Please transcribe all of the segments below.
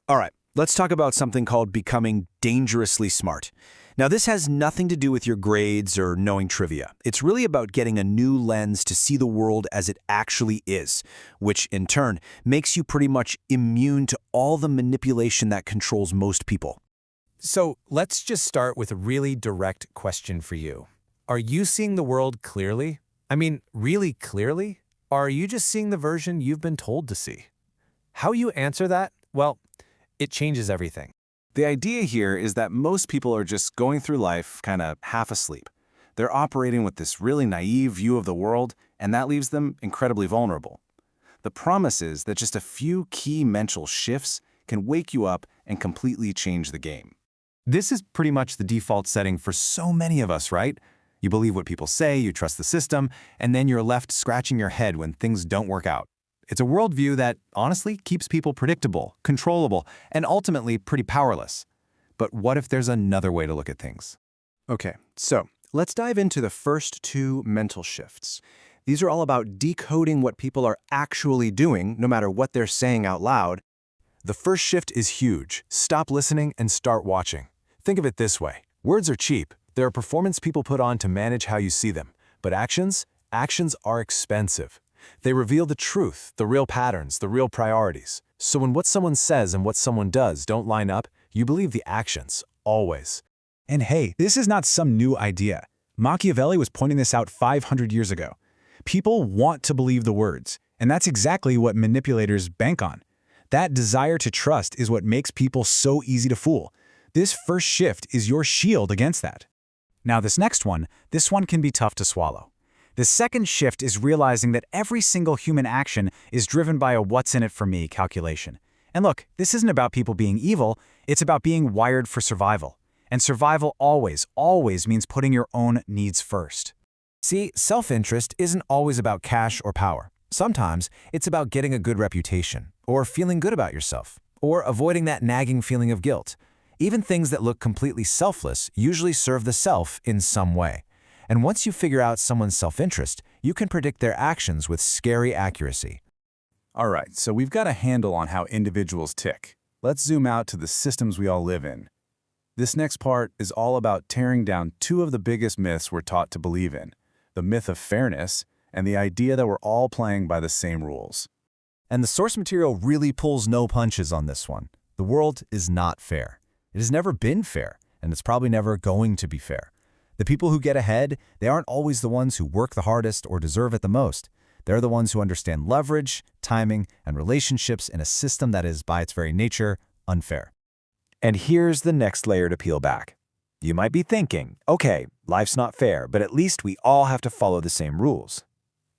All right, let's talk about something called becoming dangerously smart. Now, this has nothing to do with your grades or knowing trivia. It's really about getting a new lens to see the world as it actually is, which, in turn, makes you pretty much immune to all the manipulation that controls most people. So let's just start with a really direct question for you. Are you seeing the world clearly? I mean, really clearly? Or are you just seeing the version you've been told to see? How you answer that? Well, it changes everything. The idea here is that most people are just going through life kind of half asleep. They're operating with this really naive view of the world, and that leaves them incredibly vulnerable. The promise is that just a few key mental shifts can wake you up and completely change the game. This is pretty much the default setting for so many of us, right? You believe what people say, you trust the system, and then you're left scratching your head when things don't work out. It's a worldview that, honestly, keeps people predictable, controllable, and ultimately pretty powerless. But what if there's another way to look at things? Okay, so let's dive into the first two mental shifts. These are all about decoding what people are actually doing, no matter what they're saying out loud. The first shift is huge. Stop listening and start watching. Think of it this way. Words are cheap. They're a performance people put on to manage how you see them. But actions are expensive. They reveal the truth, the real patterns, the real priorities. So when what someone says and what someone does don't line up, you believe the actions, always. And hey, this is not some new idea. Machiavelli was pointing this out 500 years ago. People want to believe the words, and that's exactly what manipulators bank on. That desire to trust is what makes people so easy to fool. This first shift is your shield against that. Now this one can be tough to swallow. The second shift is realizing that every single human action is driven by a what's in it for me calculation. And look, this isn't about people being evil, it's about being wired for survival. And survival always means putting your own needs first. See, self-interest isn't always about cash or power. Sometimes it's about getting a good reputation, or feeling good about yourself, or avoiding that nagging feeling of guilt. Even things that look completely selfless usually serve the self in some way. And once you figure out someone's self-interest, you can predict their actions with scary accuracy. All right, so we've got a handle on how individuals tick. Let's zoom out to the systems we all live in. This next part is all about tearing down two of the biggest myths we're taught to believe in: the myth of fairness and the idea that we're all playing by the same rules. And the source material really pulls no punches on this one. The world is not fair. It has never been fair, and it's probably never going to be fair. The people who get ahead, they aren't always the ones who work the hardest or deserve it the most. They're the ones who understand leverage, timing, and relationships in a system that is, by its very nature, unfair. And here's the next layer to peel back. You might be thinking, okay, life's not fair, but at least we all have to follow the same rules.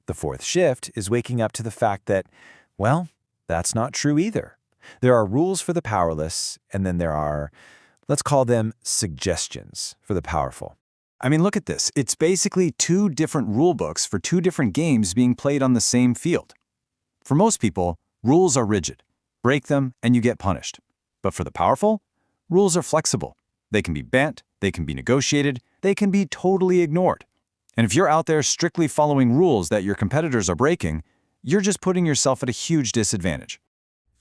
The fourth shift is waking up to the fact that, well, that's not true either. There are rules for the powerless, and then there are, let's call them suggestions for the powerful. I mean, look at this. It's basically two different rule books for two different games being played on the same field. For most people, rules are rigid. Break them and you get punished. But for the powerful, rules are flexible. They can be bent, they can be negotiated, they can be totally ignored. And if you're out there strictly following rules that your competitors are breaking, you're just putting yourself at a huge disadvantage.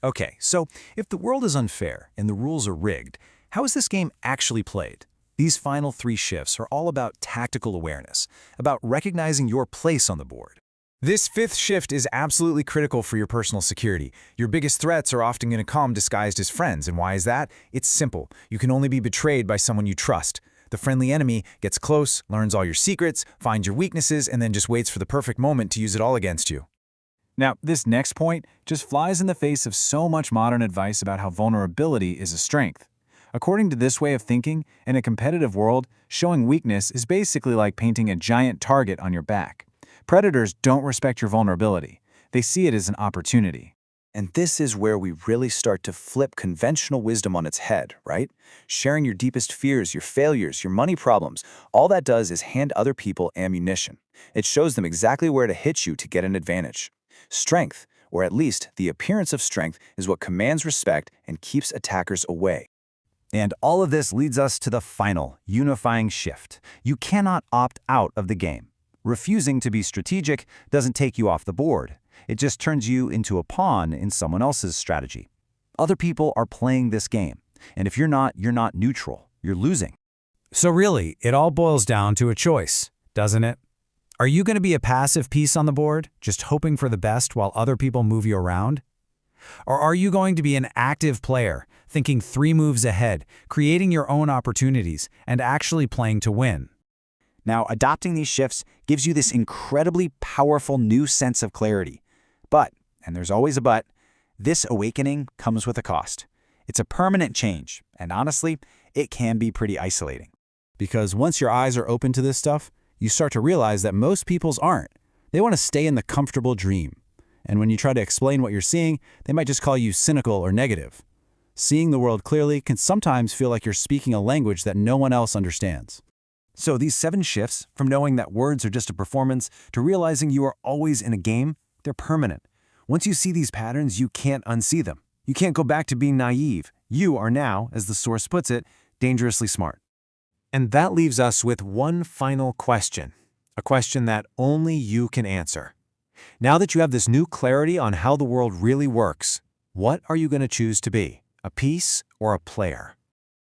Okay, so if the world is unfair and the rules are rigged, how is this game actually played? These final three shifts are all about tactical awareness, about recognizing your place on the board. This fifth shift is absolutely critical for your personal security. Your biggest threats are often going to come disguised as friends, and why is that? It's simple. You can only be betrayed by someone you trust. The friendly enemy gets close, learns all your secrets, finds your weaknesses, and then just waits for the perfect moment to use it all against you. Now, this next point just flies in the face of so much modern advice about how vulnerability is a strength. According to this way of thinking, in a competitive world, showing weakness is basically like painting a giant target on your back. Predators don't respect your vulnerability. They see it as an opportunity. And this is where we really start to flip conventional wisdom on its head, right? Sharing your deepest fears, your failures, your money problems, all that does is hand other people ammunition. It shows them exactly where to hit you to get an advantage. Strength, or at least the appearance of strength, is what commands respect and keeps attackers away. And all of this leads us to the final, unifying shift. You cannot opt out of the game. Refusing to be strategic doesn't take you off the board. It just turns you into a pawn in someone else's strategy. Other people are playing this game. And if you're not neutral. You're losing. So really, it all boils down to a choice, doesn't it? Are you going to be a passive piece on the board, just hoping for the best while other people move you around? Or are you going to be an active player, thinking 3 moves ahead, creating your own opportunities, and actually playing to win? Now, adopting these shifts gives you this incredibly powerful new sense of clarity. But, and there's always a but, this awakening comes with a cost. It's a permanent change, and honestly, it can be pretty isolating. Because once your eyes are open to this stuff, you start to realize that most people's aren't. They want to stay in the comfortable dream. And when you try to explain what you're seeing, they might just call you cynical or negative. Seeing the world clearly can sometimes feel like you're speaking a language that no one else understands. So these 7 shifts, from knowing that words are just a performance to realizing you are always in a game, they're permanent. Once you see these patterns, you can't unsee them. You can't go back to being naive. You are now, as the source puts it, dangerously smart. And that leaves us with one final question, a question that only you can answer. Now that you have this new clarity on how the world really works, what are you going to choose to be, a piece or a player?